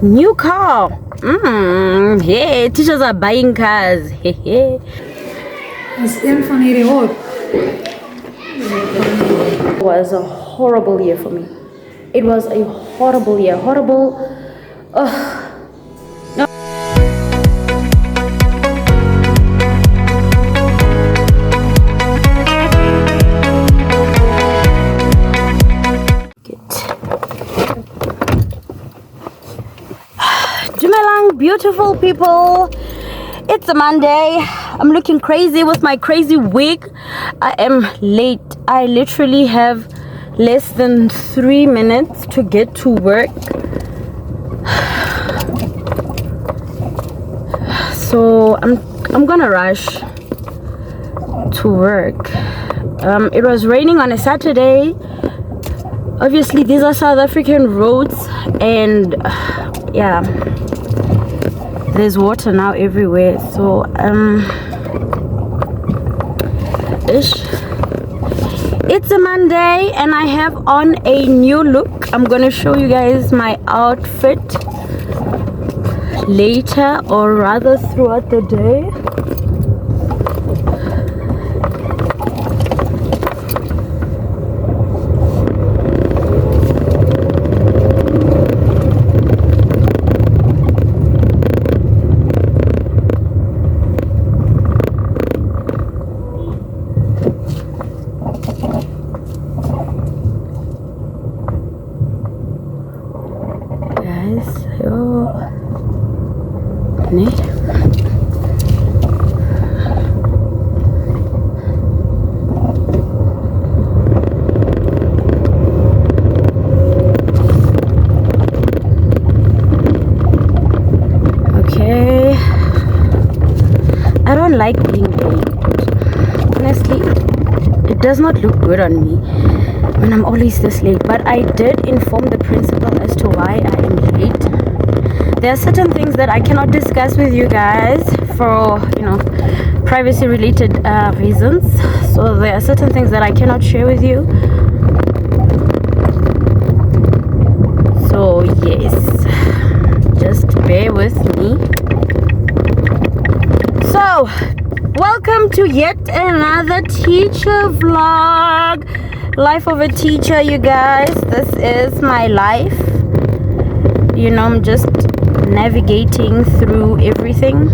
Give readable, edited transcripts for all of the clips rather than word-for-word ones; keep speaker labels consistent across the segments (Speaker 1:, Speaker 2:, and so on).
Speaker 1: new car. Yeah, teachers are buying cars. It was a horrible year for me. It was a horrible year. Horrible. No. Dumelang, beautiful people. It's a Monday. I'm looking crazy with my crazy wig. I am late. I literally have less than 3 minutes to get to work. So I'm gonna rush to work. It was raining on a Saturday. Obviously these are South African roads, and yeah, there's water now everywhere. So it's a Monday and I have on a new look. I'm gonna show you guys my outfit later, or rather throughout the day. Okay, I don't like being late. Honestly, it does not look good on me when I'm always this late. But I did inform the principal as to why I am late. There are certain things that I cannot discuss with you guys for, privacy related reasons. So there are certain things that I cannot share with you. So yes, just bear with me. So welcome to yet another teacher vlog. Life of a teacher, you guys. This is my life. I'm just navigating through everything.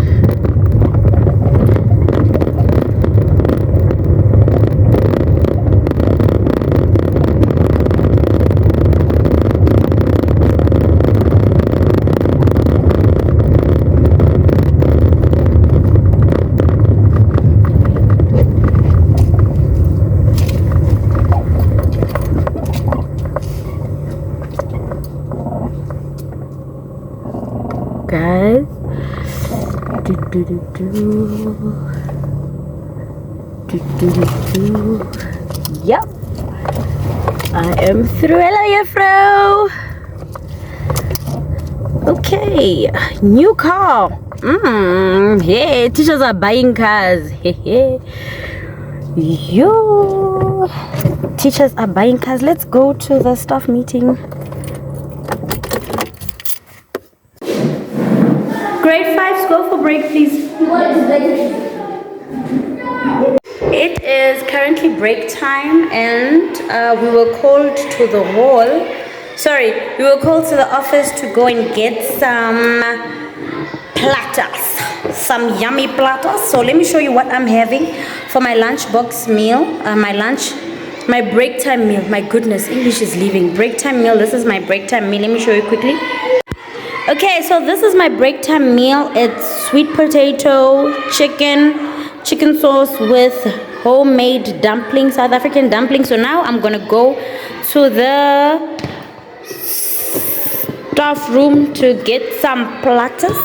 Speaker 1: Guys, yep, I am through. Hello, Fro. Okay, new car. Yeah, teachers are buying cars. Yo, teachers are buying cars. Let's go to the staff meeting. Grade 5, go for break, please. It is currently break time, and we were called to the hall. Sorry, we were called to the office to go and get some platters, some yummy platters. So let me show you what I'm having for my lunchbox meal. My break time meal. My goodness, English is leaving. Break time meal. This is my break time meal. Let me show you quickly. Okay, so this is my break time meal. It's sweet potato, chicken sauce with homemade dumplings, South African dumplings. So now I'm gonna go to the staff room to get some platters.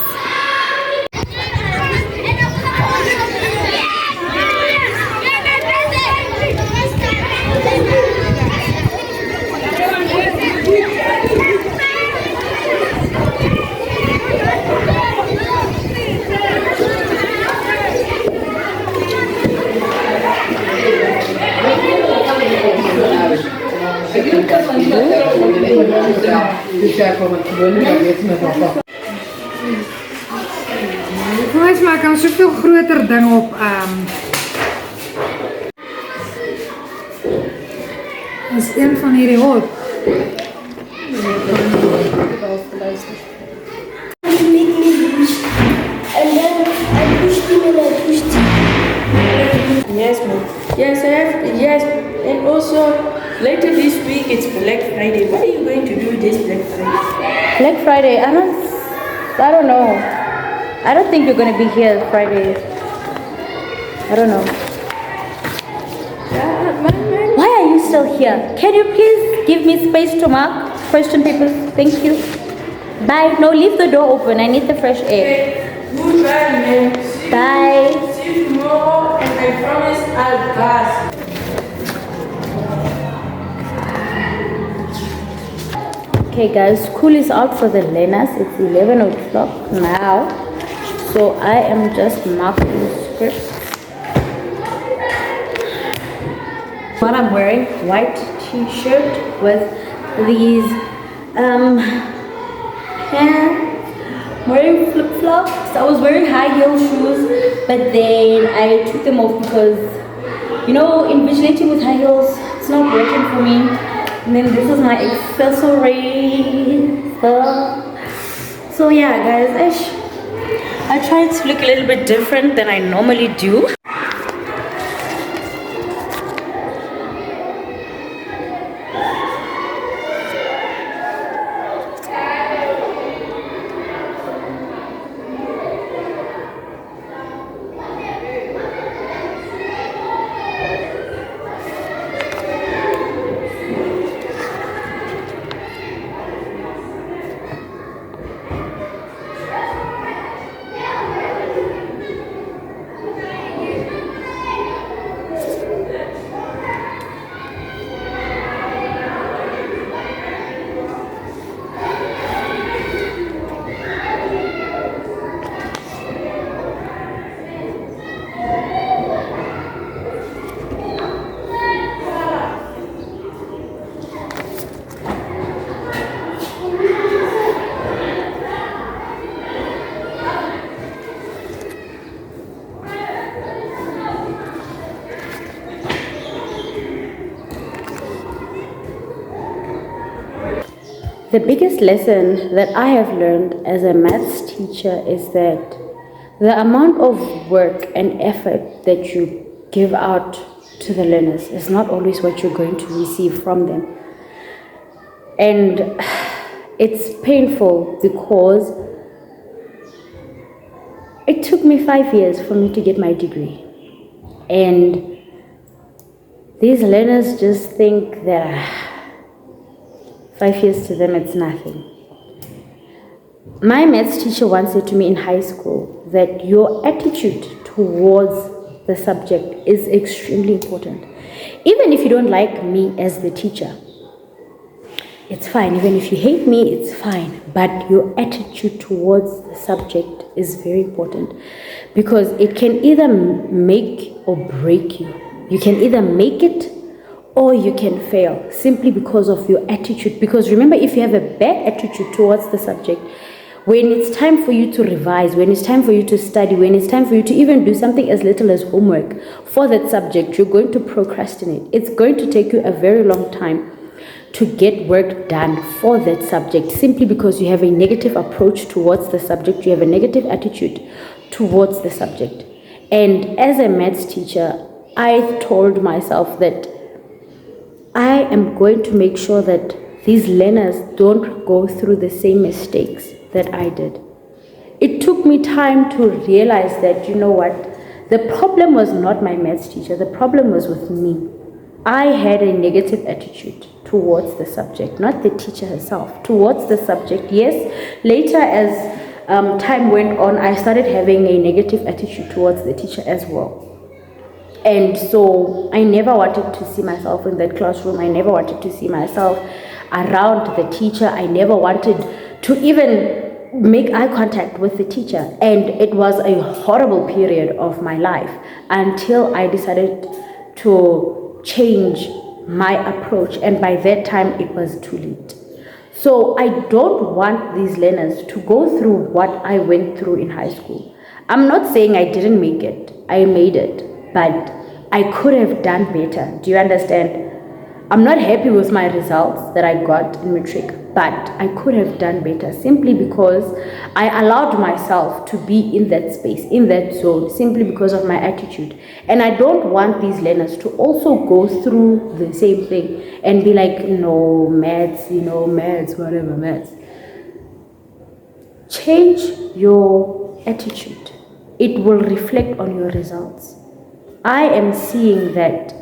Speaker 2: Vir my smaak kan soveel groter ding op is een van hierdie hot.
Speaker 3: And then I pushed him and I pushed him.
Speaker 4: Yes, ma'am. Yes, I have. Yes, and also later this week it's Black Friday. What are you going to do this Black Friday?
Speaker 1: Black Friday, I don't know. I don't think you're gonna be here Friday. I don't know. Why are you still here? Can you please give me space to mark question papers? Thank you. Bye. No, leave the door open. I need the fresh air.
Speaker 4: Okay, good try, man.
Speaker 1: Bye.
Speaker 4: See you tomorrow, and I promise I'll pass.
Speaker 1: Okay guys, school is out for the learners. It's 11 o'clock now. So I am just marking scripts. What I'm wearing, white t-shirt with these wearing flip-flops. I was wearing high heel shoes, but then I took them off because, you know, invigilating with high heels, it's not working for me. And then this is my accessory. So yeah guys, I tried to look a little bit different than I normally do. The biggest lesson that I have learned as a maths teacher is that the amount of work and effort that you give out to the learners is not always what you're going to receive from them. And it's painful because it took me 5 years for me to get my degree. And these learners just think that 5 years to them, it's nothing. My maths teacher once said to me in high school that your attitude towards the subject is extremely important. Even if you don't like me as the teacher, it's fine. Even if you hate me, it's fine. But your attitude towards the subject is very important because it can either make or break you. You can either make it or you can fail simply because of your attitude. Because remember, if you have a bad attitude towards the subject, when it's time for you to revise, when it's time for you to study, when it's time for you to even do something as little as homework for that subject, you're going to procrastinate. It's going to take you a very long time to get work done for that subject simply because you have a negative approach towards the subject, you have a negative attitude towards the subject. And as a maths teacher, I told myself that I am going to make sure that these learners don't go through the same mistakes that I did. It took me time to realize that, you know what, the problem was not my maths teacher, the problem was with me. I had a negative attitude towards the subject, not the teacher herself, towards the subject. Yes, later as time went on, I started having a negative attitude towards the teacher as well. And so I never wanted to see myself in that classroom. I never wanted to see myself around the teacher. I never wanted to even make eye contact with the teacher. And it was a horrible period of my life until I decided to change my approach. And by that time, it was too late. So I don't want these learners to go through what I went through in high school. I'm not saying I didn't make it. I made it, but I could have done better. Do you understand? I'm not happy with my results that I got in matric, but I could have done better simply because I allowed myself to be in that space, in that zone, simply because of my attitude. And I don't want these learners to also go through the same thing and be like, no, maths, maths, whatever, maths. Change your attitude. It will reflect on your results. I am seeing that,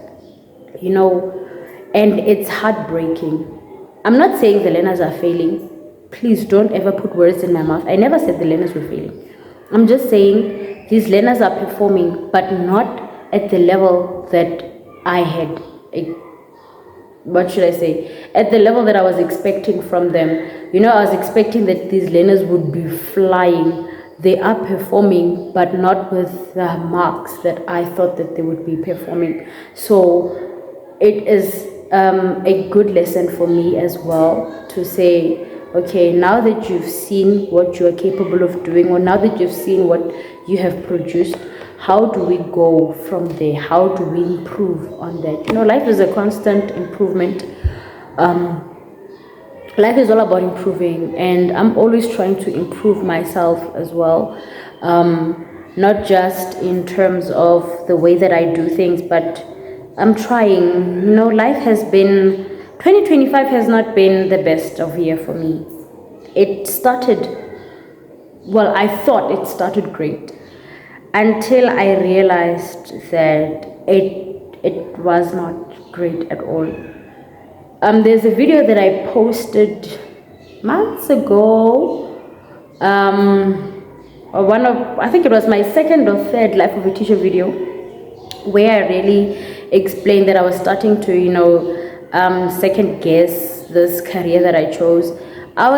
Speaker 1: and it's heartbreaking. I'm not saying the learners are failing. Please don't ever put words in my mouth. I never said the learners were failing. I'm just saying these learners are performing, but not at the level that I had. What should I say? At the level that I was expecting from them. I was expecting that these learners would be flying. They are performing, but not with the marks that I thought that they would be performing. So it is a good lesson for me as well to say, okay, now that you've seen what you are capable of doing, or now that you've seen what you have produced, how do we go from there? How do we improve on that? Life is a constant improvement. Life is all about improving, and I'm always trying to improve myself as well. Not just in terms of the way that I do things, but I'm trying. Life has been 2025 has not been the best of year for me. It started, well, I thought it started great until I realized that it was not great at all. There's a video that I posted months ago. I think it was my second or third Life of a Teacher video, where I really explained that I was starting to, second guess this career that I chose. I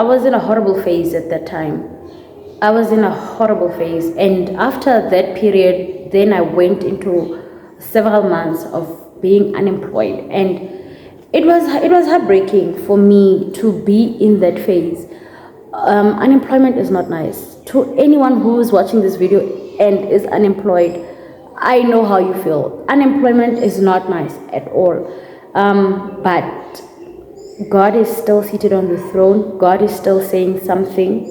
Speaker 1: was in a horrible phase at that time. I was in a horrible phase, and after that period, then I went into several months of being unemployed, and it was heartbreaking for me to be in that phase. Unemployment is not nice. To anyone who is watching this video and is unemployed, I know how you feel. Unemployment is not nice at all. But God is still seated on the throne. God is still saying something.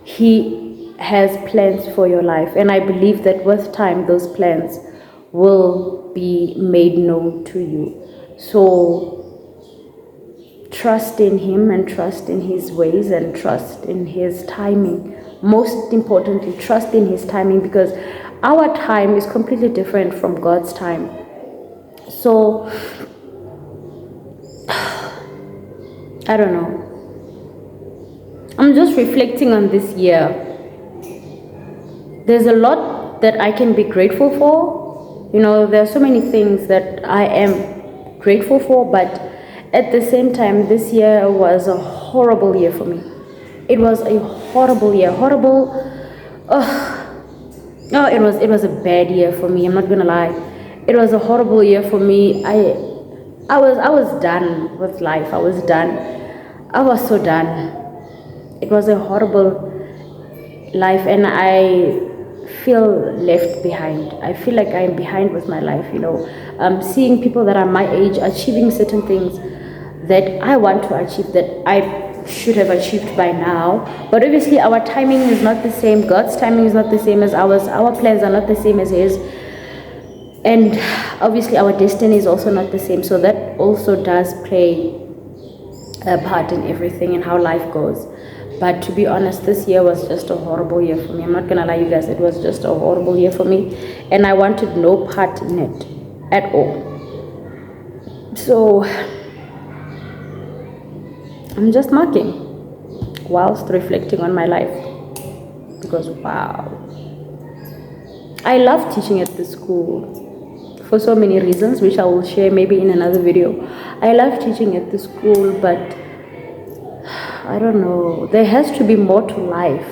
Speaker 1: He has plans for your life. And I believe that with time, those plans will be made known to you. So trust in Him and trust in His ways and trust in His timing. Most importantly, trust in His timing, because our time is completely different from God's time. So, I don't know. I'm just reflecting on this year. There's a lot that I can be grateful for. There are so many things that I am grateful for, but at the same time, this year was a horrible year for me. It was a horrible year. It was a bad year for me. I'm not gonna lie. It was a horrible year for me. I was done with life. I was done. I was so done. It was a horrible life, and I feel left behind. I feel like I'm behind with my life. Seeing people that are my age achieving certain things that I want to achieve, that I should have achieved by now. But obviously our timing is not the same. God's timing is not the same as ours. Our plans are not the same as His. And obviously our destiny is also not the same. So that also does play a part in everything and how life goes. But to be honest, this year was just a horrible year for me. I'm not gonna lie, you guys, it was just a horrible year for me. And I wanted no part in it at all. So I'm just marking whilst reflecting on my life, because wow, I love teaching at the school for so many reasons, which I will share maybe in another video. I love teaching at the school, but I don't know, there has to be more to life.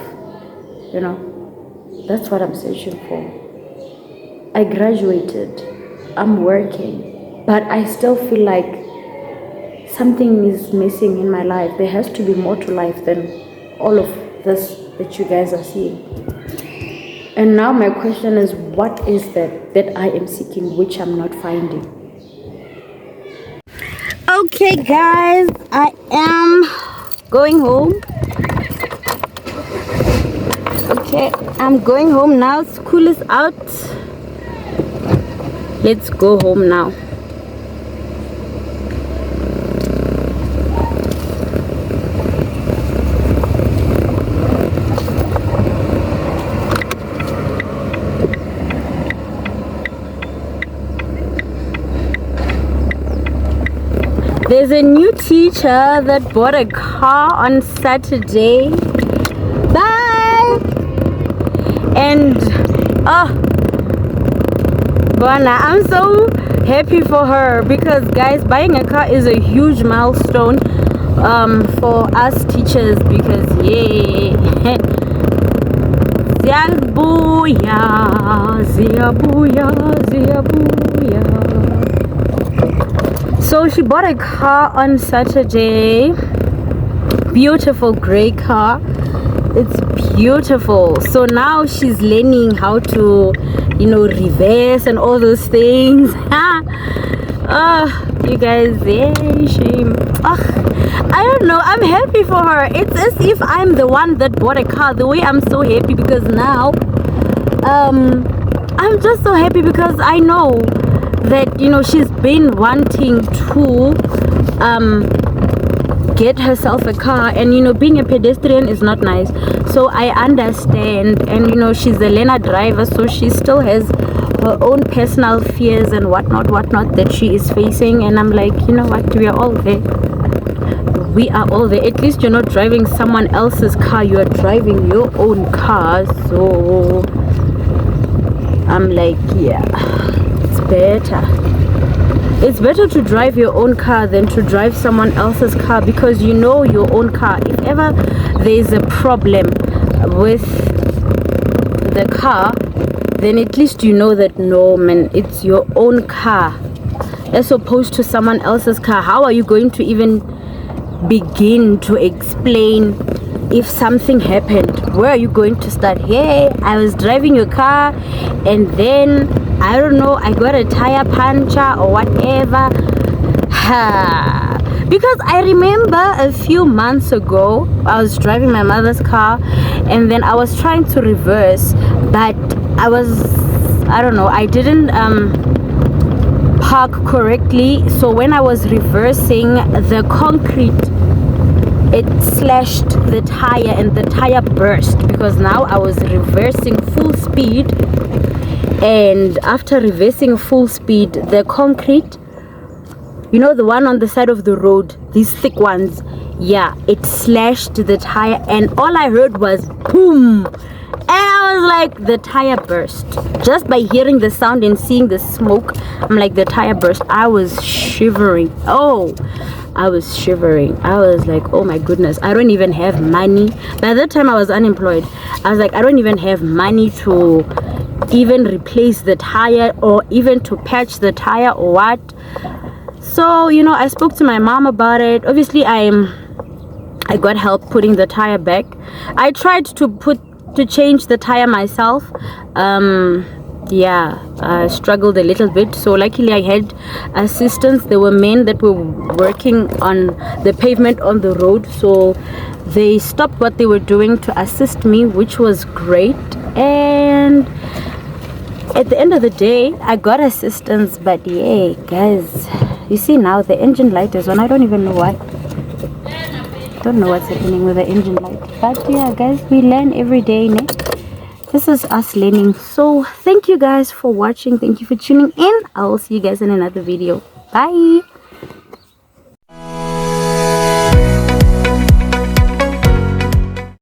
Speaker 1: That's what I'm searching for. I graduated, I'm working, but I still feel like something is missing in my life. There has to be more to life than all of this that you guys are seeing. And now my question is, what is that I am seeking which I'm not finding? Okay guys, I am going home. Okay, I'm going home now. School is out. Let's go home now. There's a new teacher that bought a car on Saturday. Bye! And Bona, I'm so happy for her because guys, buying a car is a huge milestone for us teachers because Ziyabuya, ziyabuya, ziyabuya. So she bought a car on Saturday. Beautiful gray car. It's beautiful. So now she's learning how to, you know, reverse and all those things. You guys, shame. I don't know. I'm happy for her. It's as if I'm the one that bought a car. The way I'm so happy because now, I'm just so happy because I know that, you know, she's been wanting to get herself a car, and you know, being a pedestrian is not nice, so I understand. And you know, she's a learner driver, so she still has her own personal fears and whatnot that she is facing. And I'm like, you know what, we are all there. At least you're not driving someone else's car, you are driving your own car. So I'm like, yeah, it's better to drive your own car than to drive someone else's car, because you know your own car. If ever there's a problem with the car, then at least you know that, no man, it's your own car as opposed to someone else's car. How are you going to even begin to explain if something happened? Where are you going to start? Hey, I was driving your car and then I don't know, I got a tire puncture or whatever. Because I remember a few months ago I was driving my mother's car and then I was trying to reverse, but I don't know, I didn't park correctly. So when I was reversing, the concrete, it slashed the tire and the tire burst, because now I was reversing full speed, and after reversing full speed, the concrete, you know, the one on the side of the road, these thick ones, yeah, it slashed the tire, and all I heard was boom, and I was like, the tire burst. Just by hearing the sound and seeing the smoke, I'm like, the tire burst. I was shivering. I was shivering. I was like, oh my goodness, I don't even have money. By that time I was unemployed. I was like, I don't even have money to even replace the tire or even to patch the tire or what. So, you know, I spoke to my mom about it. Obviously I got help putting the tire back. I tried to change the tire myself. Yeah, I struggled a little bit, so luckily I had assistance. There were men that were working on the pavement on the road, so they stopped what they were doing to assist me, which was great. And at the end of the day I got assistance. But yeah guys, you see now the engine light is on. I don't even know why. Don't know what's happening with the engine light. But yeah guys, we learn every day, ne? This is us learning. So thank you guys for watching. Thank you for tuning in. I will see you guys in another video. Bye.